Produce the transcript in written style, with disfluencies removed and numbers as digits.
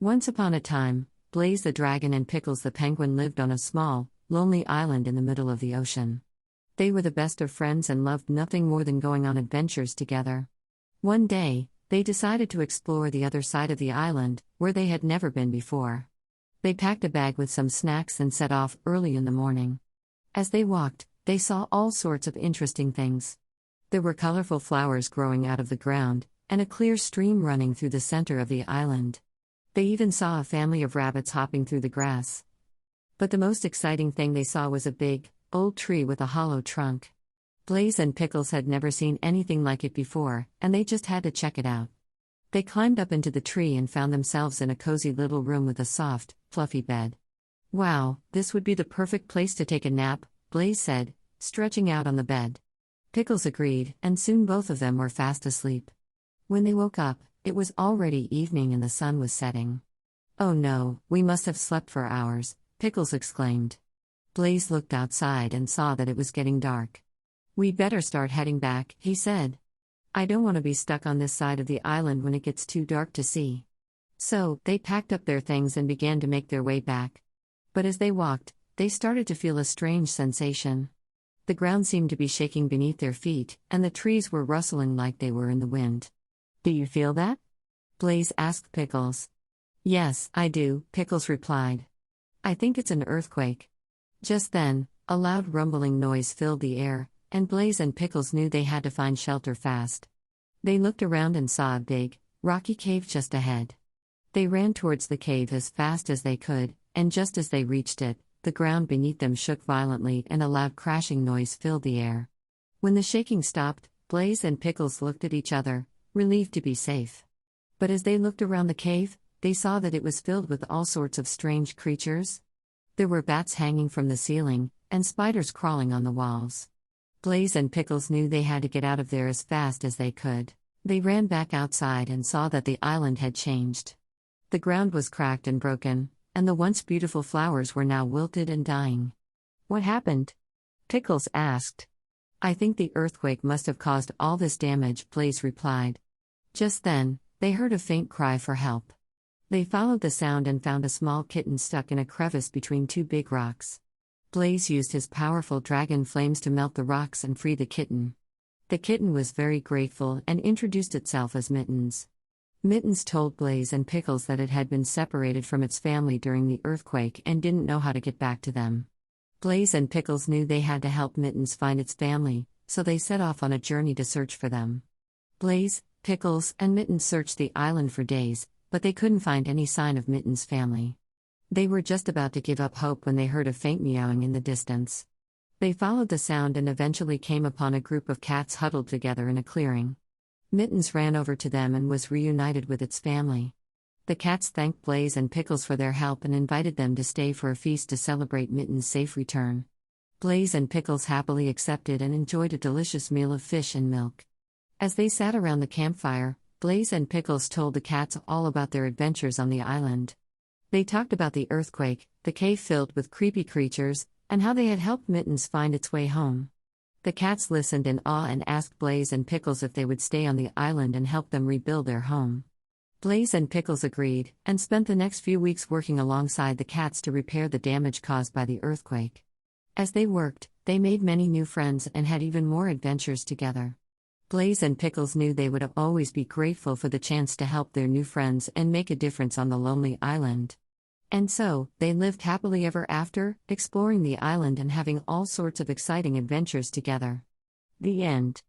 Once upon a time, Blaze the dragon and Pickles the penguin lived on a small, lonely island in the middle of the ocean. They were the best of friends and loved nothing more than going on adventures together. One day, they decided to explore the other side of the island, where they had never been before. They packed a bag with some snacks and set off early in the morning. As they walked, they saw all sorts of interesting things. There were colorful flowers growing out of the ground, and a clear stream running through the center of the island. They even saw a family of rabbits hopping through the grass. But the most exciting thing they saw was a big, old tree with a hollow trunk. Blaze and Pickles had never seen anything like it before, and they just had to check it out. They climbed up into the tree and found themselves in a cozy little room with a soft, fluffy bed. "Wow, this would be the perfect place to take a nap," Blaze said, stretching out on the bed. Pickles agreed, and soon both of them were fast asleep. When they woke up, it was already evening and the sun was setting. "Oh no, we must have slept for hours," Pickles exclaimed. Blaze looked outside and saw that it was getting dark. "We'd better start heading back," he said. "I don't want to be stuck on this side of the island when it gets too dark to see." So, they packed up their things and began to make their way back. But as they walked, they started to feel a strange sensation. The ground seemed to be shaking beneath their feet, and the trees were rustling like they were in the wind. "Do you feel that?" Blaze asked Pickles. "Yes, I do," Pickles replied. "I think it's an earthquake." Just then, a loud rumbling noise filled the air, and Blaze and Pickles knew they had to find shelter fast. They looked around and saw a big, rocky cave just ahead. They ran towards the cave as fast as they could, and just as they reached it, the ground beneath them shook violently and a loud crashing noise filled the air. When the shaking stopped, Blaze and Pickles looked at each other, relieved to be safe. But as they looked around the cave, they saw that it was filled with all sorts of strange creatures. There were bats hanging from the ceiling, and spiders crawling on the walls. Blaze and Pickles knew they had to get out of there as fast as they could. They ran back outside and saw that the island had changed. The ground was cracked and broken, and the once beautiful flowers were now wilted and dying. "What happened?" Pickles asked. "I think the earthquake must have caused all this damage," Blaze replied. Just then, they heard a faint cry for help. They followed the sound and found a small kitten stuck in a crevice between two big rocks. Blaze used his powerful dragon flames to melt the rocks and free the kitten. The kitten was very grateful and introduced itself as Mittens. Mittens told Blaze and Pickles that it had been separated from its family during the earthquake and didn't know how to get back to them. Blaze and Pickles knew they had to help Mittens find its family, so they set off on a journey to search for them. Blaze, Pickles, and Mittens searched the island for days, but they couldn't find any sign of Mittens' family. They were just about to give up hope when they heard a faint meowing in the distance. They followed the sound and eventually came upon a group of cats huddled together in a clearing. Mittens ran over to them and was reunited with its family. The cats thanked Blaze and Pickles for their help and invited them to stay for a feast to celebrate Mittens' safe return. Blaze and Pickles happily accepted and enjoyed a delicious meal of fish and milk. As they sat around the campfire, Blaze and Pickles told the cats all about their adventures on the island. They talked about the earthquake, the cave filled with creepy creatures, and how they had helped Mittens find its way home. The cats listened in awe and asked Blaze and Pickles if they would stay on the island and help them rebuild their home. Blaze and Pickles agreed, and spent the next few weeks working alongside the cats to repair the damage caused by the earthquake. As they worked, they made many new friends and had even more adventures together. Blaze and Pickles knew they would always be grateful for the chance to help their new friends and make a difference on the lonely island. And so, they lived happily ever after, exploring the island and having all sorts of exciting adventures together. The end.